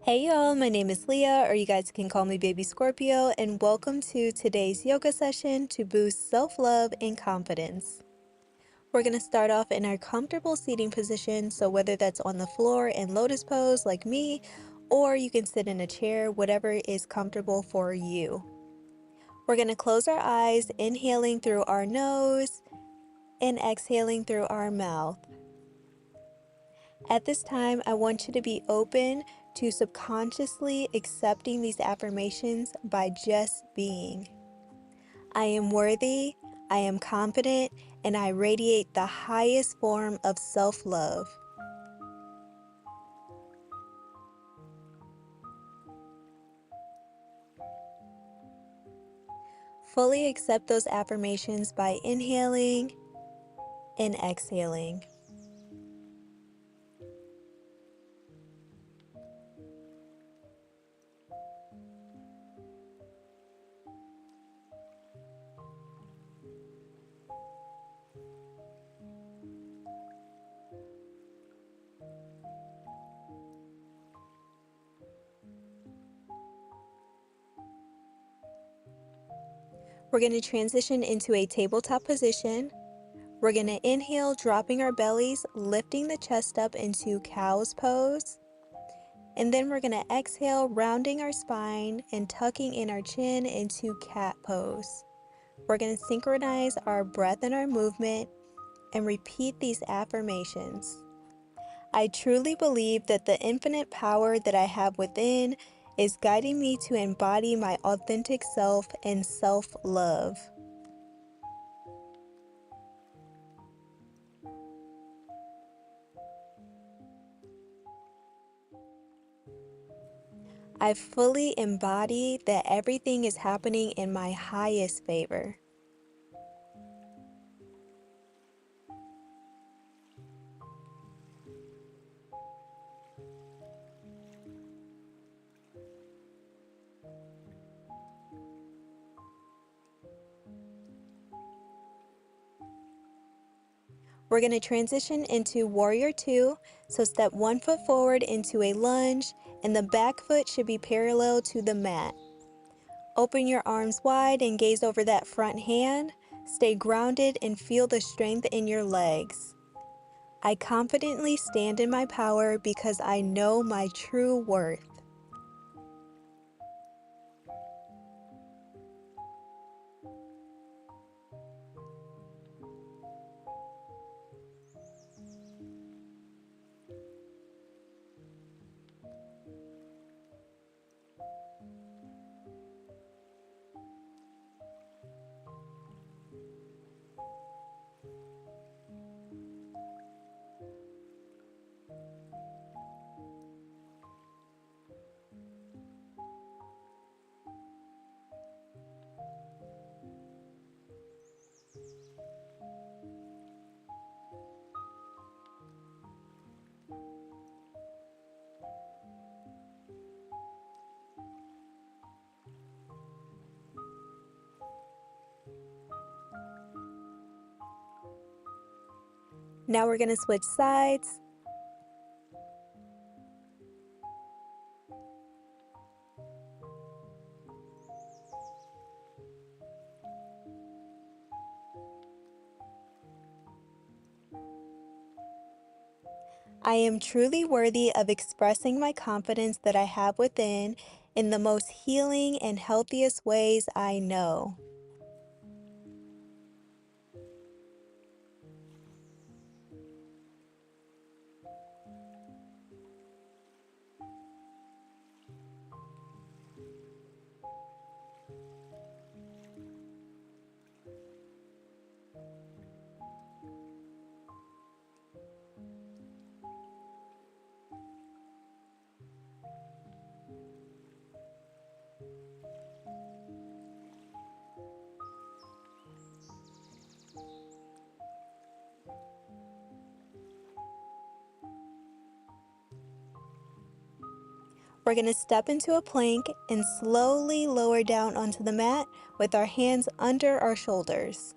Hey y'all, my name is Leah, or you guys can call me Baby Scorpio, and welcome to today's yoga session to boost self-love and confidence. We're going to start off in our comfortable seating position, so whether that's on the floor in lotus pose like me, or you can sit in a chair, whatever is comfortable for you. We're going to close our eyes, inhaling through our nose and exhaling through our mouth. At this time, I want you to be open to subconsciously accepting these affirmations by just being. I am worthy, I am confident, and I radiate the highest form of self-love. Fully accept those affirmations by inhaling and exhaling. We're going to transition into a tabletop position. We're going to inhale, dropping our bellies, lifting the chest up into cow's pose. And then we're going to exhale, rounding our spine and tucking in our chin into cat pose. We're going to synchronize our breath and our movement and repeat these affirmations. I truly believe that the infinite power that I have within is guiding me to embody my authentic self and self-love. I fully embody that everything is happening in my highest favor. We're going to transition into Warrior 2, so step 1 foot forward into a lunge, and the back foot should be parallel to the mat. Open your arms wide and gaze over that front hand. Stay grounded and feel the strength in your legs. I confidently stand in my power because I know my true worth. Now we're going to switch sides. I am truly worthy of expressing my confidence that I have within in the most healing and healthiest ways I know. We're going to step into a plank and slowly lower down onto the mat with our hands under our shoulders.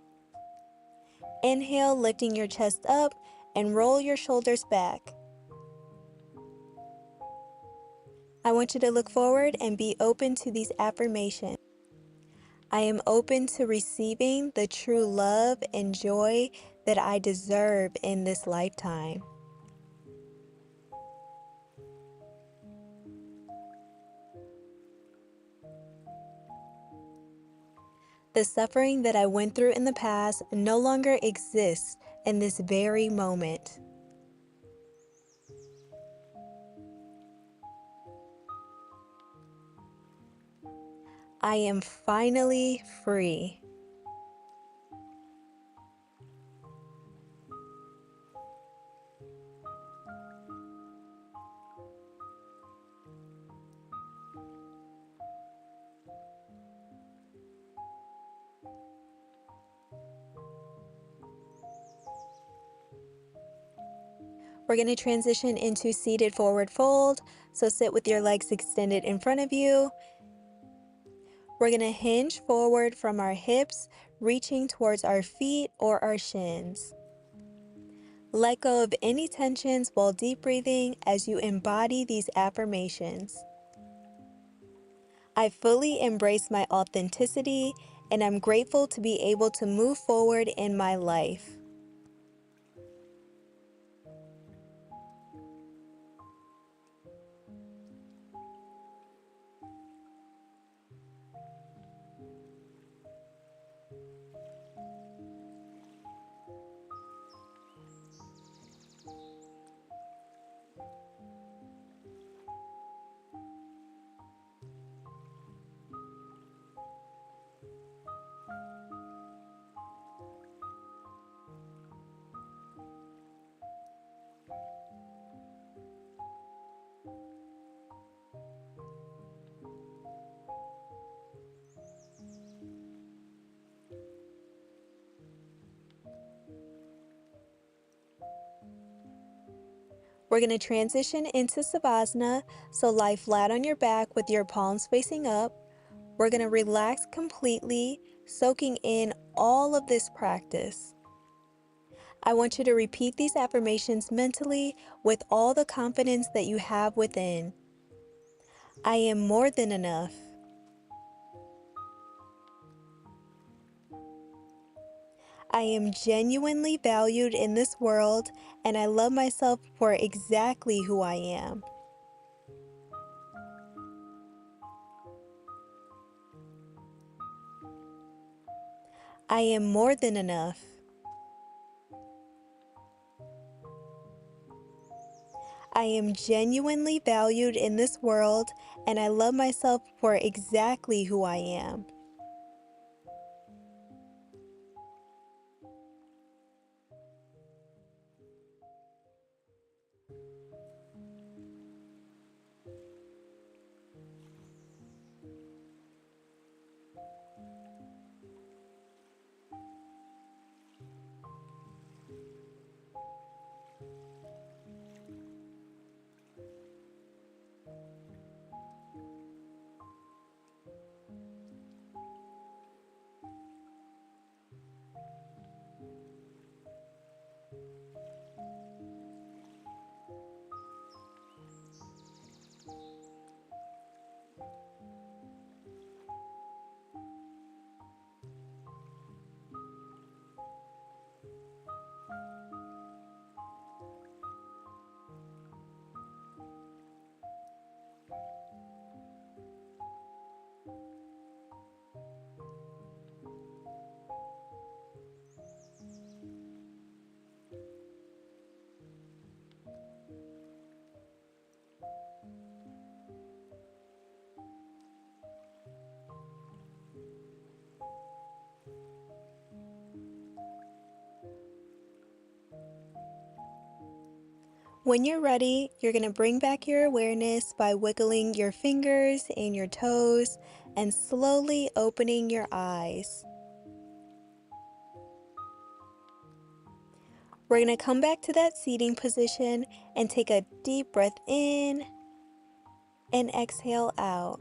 Inhale, lifting your chest up and roll your shoulders back. I want you to look forward and be open to these affirmations. I am open to receiving the true love and joy that I deserve in this lifetime. The suffering that I went through in the past no longer exists in this very moment. I am finally free. We're going to transition into seated forward fold. So sit with your legs extended in front of you. We're going to hinge forward from our hips, reaching towards our feet or our shins. Let go of any tensions while deep breathing as you embody these affirmations. I fully embrace my authenticity, and I'm grateful to be able to move forward in my life. We're going to transition into Savasana, so lie flat on your back with your palms facing up. We're going to relax completely, soaking in all of this practice. I want you to repeat these affirmations mentally with all the confidence that you have within. I am more than enough. I am genuinely valued in this world, and I love myself for exactly who I am. I am more than enough. I am genuinely valued in this world, and I love myself for exactly who I am. When you're ready, you're going to bring back your awareness by wiggling your fingers and your toes and slowly opening your eyes. We're going to come back to that seating position and take a deep breath in and exhale out.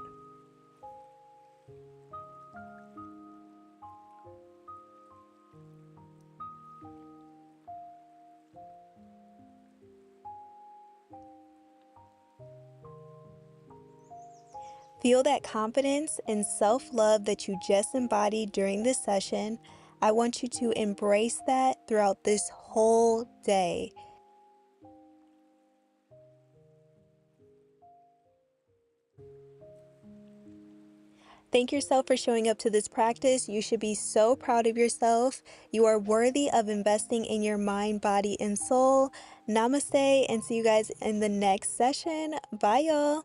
Feel that confidence and self-love that you just embodied during this session. I want you to embrace that throughout this whole day. Thank yourself for showing up to this practice. You should be so proud of yourself. You are worthy of investing in your mind, body, and soul. Namaste, and see you guys in the next session. Bye, y'all.